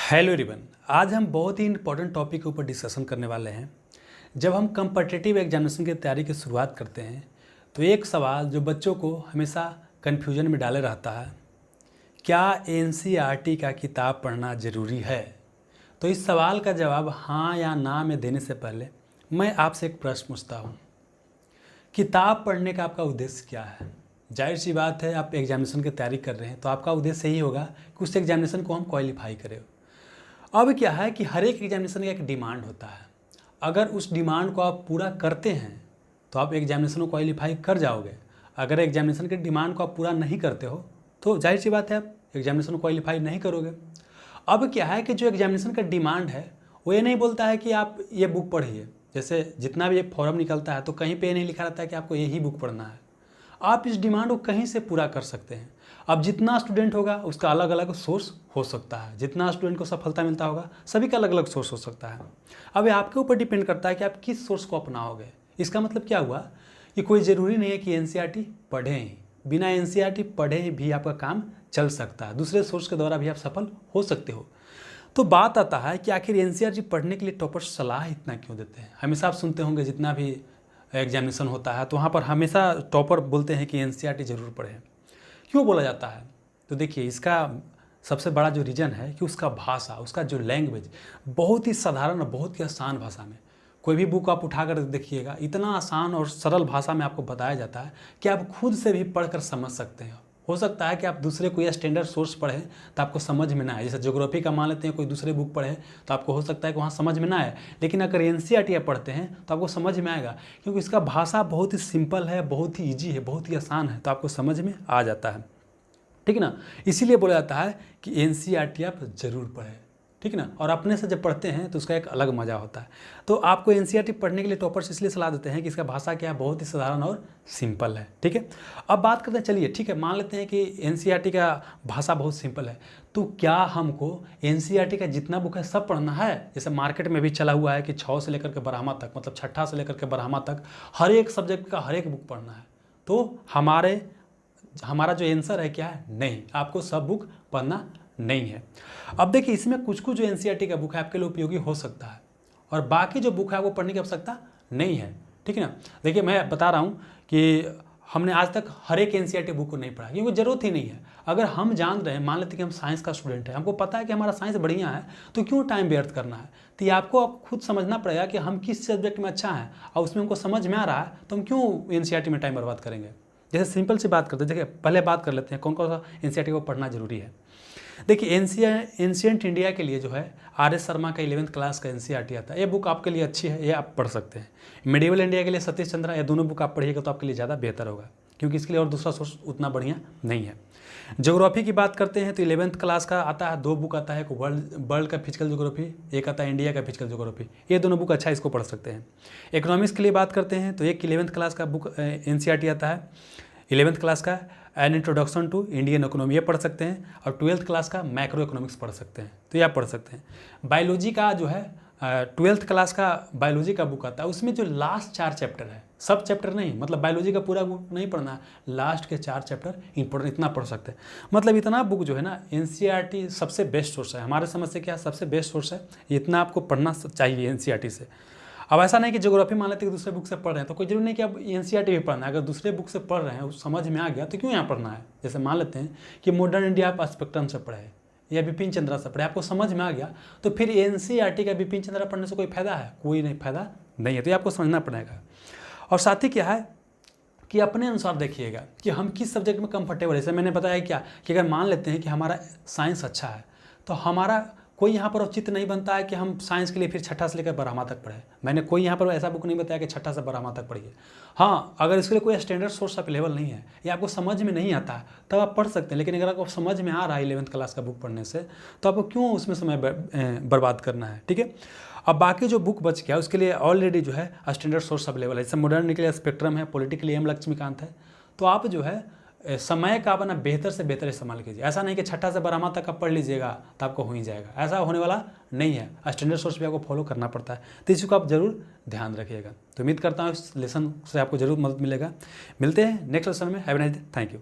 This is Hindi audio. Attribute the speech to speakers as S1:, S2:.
S1: हेलो एवरीवन, आज हम बहुत ही इंपॉर्टेंट टॉपिक के ऊपर डिस्कशन करने वाले हैं। जब हम कम्पिटिटिव एग्जामिनेशन की तैयारी की शुरुआत करते हैं तो एक सवाल जो बच्चों को हमेशा कन्फ्यूजन में डाले रहता है, क्या एनसीईआरटी का किताब पढ़ना ज़रूरी है। तो इस सवाल का जवाब हाँ या ना में देने से पहले मैं आपसे एक प्रश्न पूछता हूँ, किताब पढ़ने का आपका उद्देश्य क्या है। जाहिर सी बात है, आप एग्जामिनेशन की तैयारी कर रहे हैं तो आपका उद्देश्य यही होगा कि उस एग्जामिनेशन को हम क्वालिफाई करें। अब क्या है कि हर एक एग्जामिनेशन का एक डिमांड होता है। अगर उस डिमांड को आप पूरा करते हैं तो आप एग्जामिनेशन को क्वालिफाई कर जाओगे। अगर एग्जामिनेशन के डिमांड को आप पूरा नहीं करते हो तो जाहिर सी बात है आप एग्जामिनेशन को क्वालिफाई नहीं करोगे। अब क्या है कि जो एग्जामिनेशन का डिमांड है वो ये नहीं बोलता है कि आप ये बुक पढ़िए। जैसे जितना भी ये फॉर्म निकलता है तो कहीं पे नहीं लिखा रहता है कि आपको यही बुक पढ़ना है। आप इस डिमांड को कहीं से पूरा कर सकते हैं। अब जितना स्टूडेंट होगा उसका अलग अलग सोर्स हो सकता है। जितना स्टूडेंट को सफलता मिलता होगा सभी का अलग अलग सोर्स हो सकता है। अब ये आपके ऊपर डिपेंड करता है कि आप किस सोर्स को अपनाओगे। इसका मतलब क्या हुआ कि कोई ज़रूरी नहीं है कि एनसीईआरटी पढ़ें ही, बिना एनसीईआरटी पढ़े भी आपका काम चल सकता है। दूसरे सोर्स के द्वारा भी आप सफल हो सकते हो। तो बात आता है कि आखिर एनसीईआरटी पढ़ने के लिए टॉपर सलाह इतना क्यों देते हैं। हमेशा आप सुनते होंगे जितना भी एग्जामिनेशन होता है तो वहाँ पर हमेशा टॉपर बोलते हैं कि एनसीईआरटी ज़रूर पढ़ें। क्यों बोला जाता है? तो देखिए, इसका सबसे बड़ा जो रीज़न है कि उसका भाषा, उसका जो लैंग्वेज बहुत ही साधारण और बहुत ही आसान भाषा में, कोई भी बुक आप उठाकर देखिएगा, इतना आसान और सरल भाषा में आपको बताया जाता है कि आप खुद से भी पढ़कर समझ सकते हैं। हो सकता है कि आप दूसरे कोई स्टैंडर्ड सोर्स पढ़ें तो आपको समझ में ना आए। जैसे ज्योग्राफी का मान लेते हैं, कोई दूसरे बुक पढ़े तो आपको हो सकता है कि वहाँ समझ में ना आए, लेकिन अगर एनसीईआरटी आप पढ़ते हैं तो आपको समझ में आएगा, क्योंकि इसका भाषा बहुत ही सिंपल है, बहुत ही ईजी है, बहुत ही आसान है, तो आपको समझ में आ जाता है। ठीक है ना। इसीलिए बोला जाता है कि एनसीईआरटी आप ज़रूर पढ़ें। ठीक है ना। और अपने से जब पढ़ते हैं तो उसका एक अलग मज़ा होता है। तो आपको एनसीईआरटी पढ़ने के लिए टॉपर्स इसलिए सलाह देते हैं कि इसका भाषा क्या है, बहुत ही साधारण और सिंपल है। ठीक है। अब बात करते हैं, चलिए ठीक है, मान लेते हैं कि एनसीईआरटी का भाषा बहुत सिंपल है, तो क्या हमको एनसीईआरटी का जितना बुक है सब पढ़ना है। जैसे मार्केट में भी चला हुआ है कि 6 से लेकर के 12वां तक, मतलब छठा से लेकर के 12वां तक हर एक सब्जेक्ट का हर एक बुक पढ़ना है। तो हमारा जो आंसर है क्या है, नहीं, आपको सब बुक पढ़ना नहीं है। अब देखिए, इसमें कुछ कुछ जो एनसीईआरटी का बुक है आपके लिए उपयोगी हो सकता है और बाकी जो बुक है वो पढ़ने की आवश्यकता नहीं है। ठीक है ना। देखिए, मैं बता रहा हूँ कि हमने आज तक हर एक एनसीईआरटी बुक को नहीं पढ़ा क्योंकि ज़रूरत ही नहीं है। अगर हम जान रहे हैं, मान लेते हैं कि हम साइंस का स्टूडेंट है, हमको पता है कि हमारा साइंस बढ़िया है, तो क्यों टाइम व्यर्थ करना है। तो ये आपको खुद समझना पड़ेगा कि हम किस सब्जेक्ट में अच्छा है और उसमें हमको समझ में आ रहा है, तो हम क्यों एनसीईआरटी में टाइम बर्बाद करेंगे। जैसे सिंपल सी बात करते हैं, देखिए पहले बात कर लेते हैं कौन कौन सा एनसीईआरटी को पढ़ना जरूरी है। देखिए, एंशिएंट इंडिया के लिए जो है आर.एस. शर्मा का 11th क्लास का एनसीईआरटी आता है। ये बुक आपके लिए अच्छी है, ये आप पढ़ सकते हैं। मिडिवल इंडिया के लिए सतीश चंद्रा, ये दोनों बुक आप पढ़िएगा तो आपके लिए ज़्यादा बेहतर होगा, क्योंकि इसके लिए और दूसरा सोर्स उतना बढ़िया नहीं है। ज्योग्राफी की बात करते हैं तो 11th क्लास का आता है, 2 बुक आता है, एक वर्ल्ड का फिजिकल ज्योग्राफी, एक आता है इंडिया का फिजिकल ज्योग्राफी। ये दोनों बुक अच्छा, इसको पढ़ सकते हैं। इकोनॉमिक्स के लिए बात करते हैं तो एक 11th क्लास का बुक एनसीईआरटी आता है, 11th क्लास का an introduction to Indian economy, ये पढ़ सकते हैं। और 12th क्लास का मैक्रो इकोनॉमिक्स पढ़ सकते हैं, तो ये आप पढ़ सकते हैं। बायोलॉजी का जो है 12th क्लास का बायोलॉजी का बुक आता है, उसमें जो लास्ट 4 चैप्टर है, सब चैप्टर नहीं, मतलब बायोलॉजी का पूरा बुक नहीं पढ़ना है, लास्ट के 4 चैप्टर इंपॉर्टेंट, इतना पढ़ सकते हैं। मतलब इतना बुक जो है ना, एनसीईआरटी सबसे बेस्ट सोर्स है हमारे समझ से, क्या सबसे बेस्ट सोर्स है, इतना आपको पढ़ना चाहिए एनसीईआरटी से। अब ऐसा नहीं कि ज्योग्राफी मान लेते कि दूसरे बुक से पढ़ रहे हैं तो कोई जरूरी नहीं कि अब एनसीईआरटी भी पढ़ना है। अगर दूसरे बुक से पढ़ रहे हैं, समझ में आ गया तो क्यों यहाँ पढ़ना है। जैसे मान लेते हैं कि मॉडर्न इंडिया आप स्पेक्ट्रम से पढ़े या बिपिन चंद्रा से पढ़े, आपको समझ में आ गया, तो फिर एनसीईआरटी का बिपिन चंद्रा पढ़ने से कोई फायदा है, कोई नहीं, फायदा नहीं है। तो ये आपको समझना पड़ेगा। और साथ ही क्या है कि अपने अनुसार देखिएगा कि हम किस सब्जेक्ट में कंफर्टेबल है। जैसे मैंने बताया क्या कि अगर मान लेते हैं कि हमारा साइंस अच्छा है तो हमारा कोई यहाँ पर औचित्य नहीं बनता है कि हम साइंस के लिए फिर छठा से लेकर 12वां तक पढ़े। मैंने कोई यहाँ पर ऐसा बुक नहीं बताया कि छठा से 12वां तक पढ़िए। हाँ, अगर इसके लिए कोई स्टैंडर्ड सोर्स अवेलेबल नहीं है या आपको समझ में नहीं आता है तब आप पढ़ सकते हैं, लेकिन अगर आपको समझ में आ रहा है 11th क्लास का बुक पढ़ने से तो आपको क्यों उसमें समय बर्बाद करना है। ठीक है। अब बाकी जो बुक बच गया उसके लिए ऑलरेडी जो है स्टैंडर्ड सोर्स अवेलेबल है। जैसे मॉडर्न के लिए स्पेक्ट्रम है, पॉलिटिकली एम लक्ष्मीकांत है। तो आप जो है समय का अपना बेहतर से बेहतर इस्तेमाल कीजिए। ऐसा नहीं कि छठा से 12वां तक आप पढ़ लीजिएगा तो आपको हो ही जाएगा, ऐसा होने वाला नहीं है। स्टैंडर्ड सोर्स भी आपको फॉलो करना पड़ता है, तो इसी को आप जरूर ध्यान रखिएगा। तो उम्मीद करता हूँ इस लेसन से आपको जरूर मदद मिलेगा। मिलते हैं नेक्स्ट लेसन में। Have a nice day. Thank you.